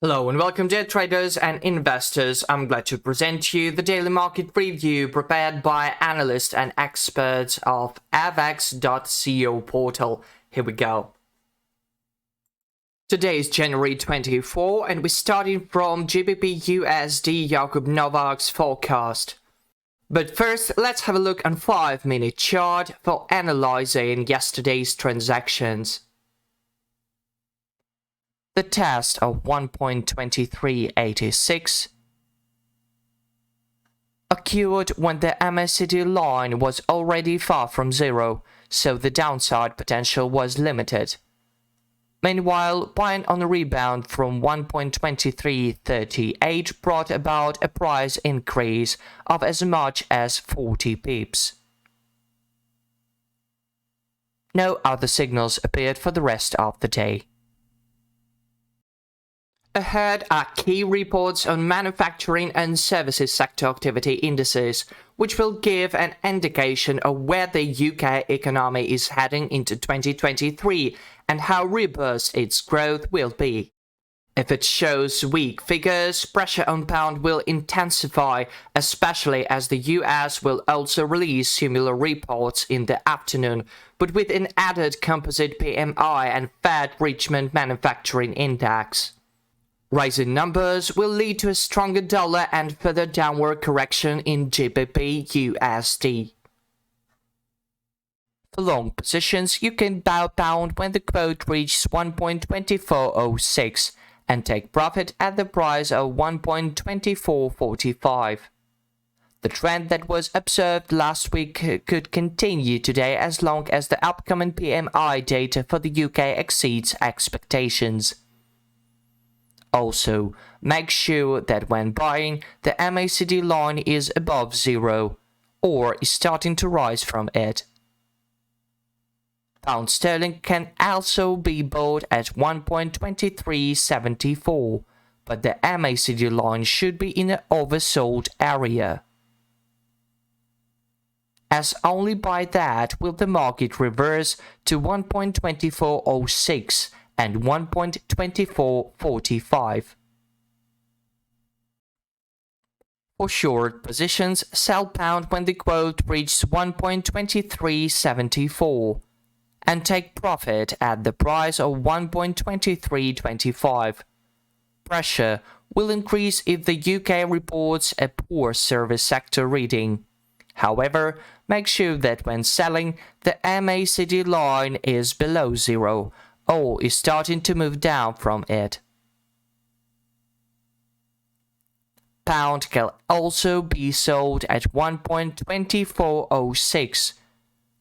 Hello and welcome dear traders and investors. I'm glad to present to you the daily market review prepared by analysts and experts of avx.co portal. Here we go. Today is January 24 and we're starting from GBP USD Jakub Novak's forecast. But first, let's have a look on 5-minute chart for analyzing yesterday's transactions. The test of 1.2386 occurred when the MACD line was already far from zero, so the downside potential was limited. Meanwhile, buying on a rebound from 1.2338 brought about a price increase of as much as 40 pips. No other signals appeared for the rest of the day. Ahead are key reports on manufacturing and services sector activity indices, which will give an indication of where the UK economy is heading into 2023 and how robust its growth will be. If it shows weak figures, pressure on pound will intensify, especially as the US will also release similar reports in the afternoon, but with an added Composite PMI and Fed-Richmond manufacturing index. Rising numbers will lead to a stronger dollar and further downward correction in GBP USD. For long positions, you can buy pound when the quote reaches 1.2406 and take profit at the price of 1.2445. The trend that was observed last week could continue today as long as the upcoming PMI data for the UK exceeds expectations. Also, make sure that when buying, the MACD line is above zero, or is starting to rise from it. Pound sterling can also be bought at 1.2374, but the MACD line should be in an oversold area. As only by that will the market reverse to 1.2406 and 1.2445. For short positions, sell pound when the quote reaches 1.2374 and take profit at the price of 1.2325. Pressure will increase if the UK reports a poor service sector reading. However, make sure that when selling, the MACD line is below zero, or is starting to move down from it. Pound can also be sold at 1.2406,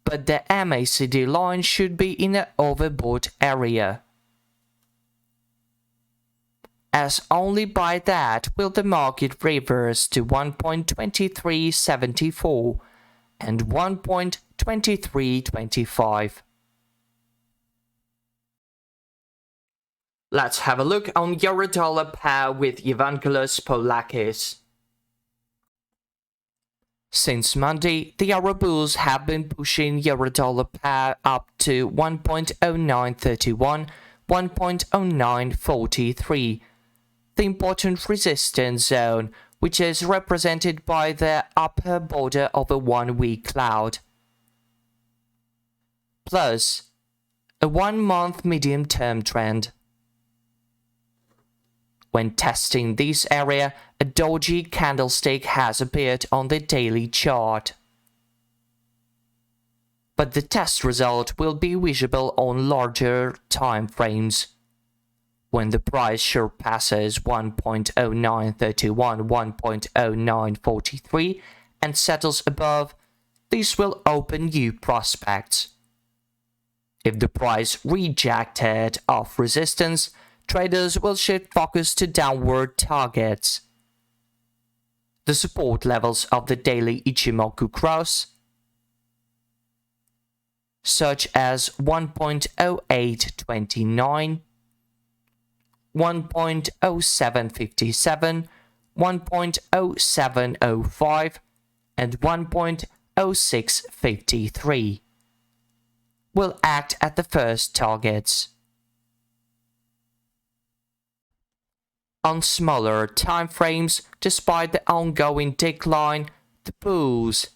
but the MACD line should be in an overbought area. As only by that will the market reverse to 1.2374 and 1.2325. Let's have a look on euro-dollar pair with Evangelos Poulakis. Since Monday, the euro bulls have been pushing euro-dollar pair up to 1.0931, 1.0943, the important resistance zone, which is represented by the upper border of a one-week cloud, plus a one-month medium-term trend. When testing this area, a doji candlestick has appeared on the daily chart. But the test result will be visible on larger time frames. When the price surpasses 1.0931, 1.0943 and settles above, this will open new prospects. If the price rejected off resistance, traders will shift focus to downward targets. The support levels of the daily Ichimoku cross, such as 1.0829, 1.0757, 1.0705, and 1.0653, will act at the first targets. On smaller time frames, despite the ongoing decline, the bulls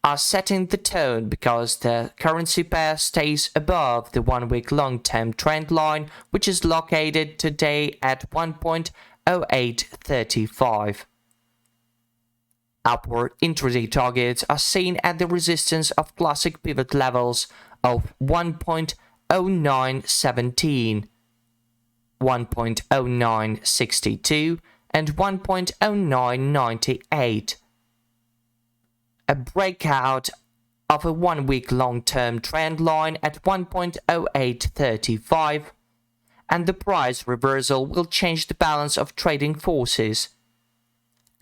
are setting the tone because the currency pair stays above the one-week long-term trend line, which is located today at 1.0835. Upward intraday targets are seen at the resistance of classic pivot levels of 1.0917, 1.0962 and 1.0998. A breakout of a one-week long-term trend line at 1.0835, and the price reversal will change the balance of trading forces.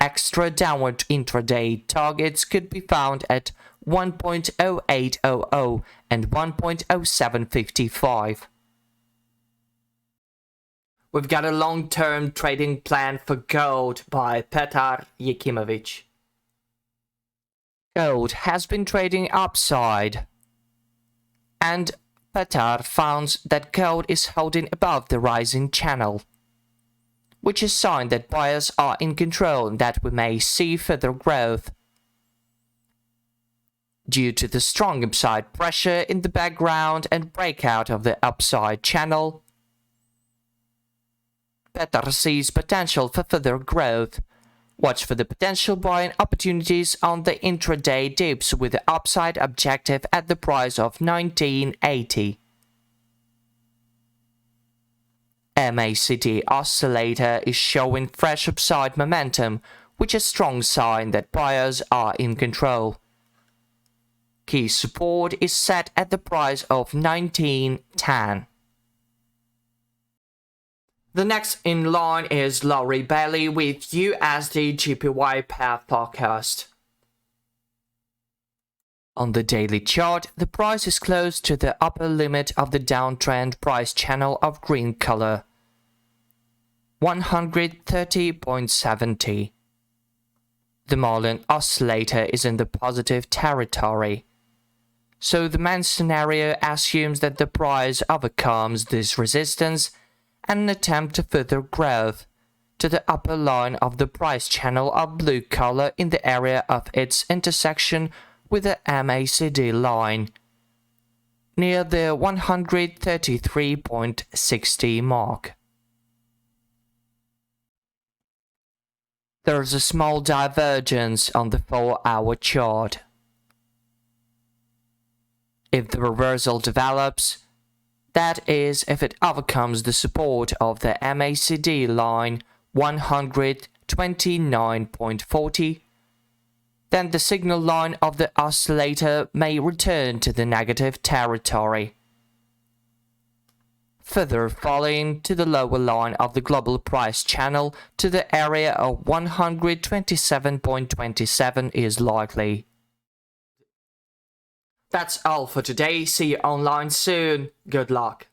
Extra downward intraday targets could be found at 1.0800 and 1.0755. We've got a long-term trading plan for gold by Petar Yakimowicz. Gold has been trading upside, and Petar found that gold is holding above the rising channel, which is a sign that buyers are in control and that we may see further growth. Due to the strong upside pressure in the background and breakout of the upside channel, Petar sees potential for further growth. Watch for the potential buying opportunities on the intraday dips with the upside objective at the price of 1980. MACD oscillator is showing fresh upside momentum, which is a strong sign that buyers are in control. Key support is set at the price of 1910. The next in line is Laurie Bailey with USD GPY pair forecast. On the daily chart, the price is close to the upper limit of the downtrend price channel of green color, 130.70. The Marlin oscillator is in the positive territory, so the main scenario assumes that the price overcomes this resistance and an attempt to further growth to the upper line of the price channel of blue color in the area of its intersection with the MACD line, near the 133.60 mark. There is a small divergence on the 4-hour chart. If the reversal develops, that is, if it overcomes the support of the MACD line 129.40, then the signal line of the oscillator may return to the negative territory, further falling to the lower line of the global price channel to the area of 127.27 is likely. That's all for today. See you online soon. Good luck.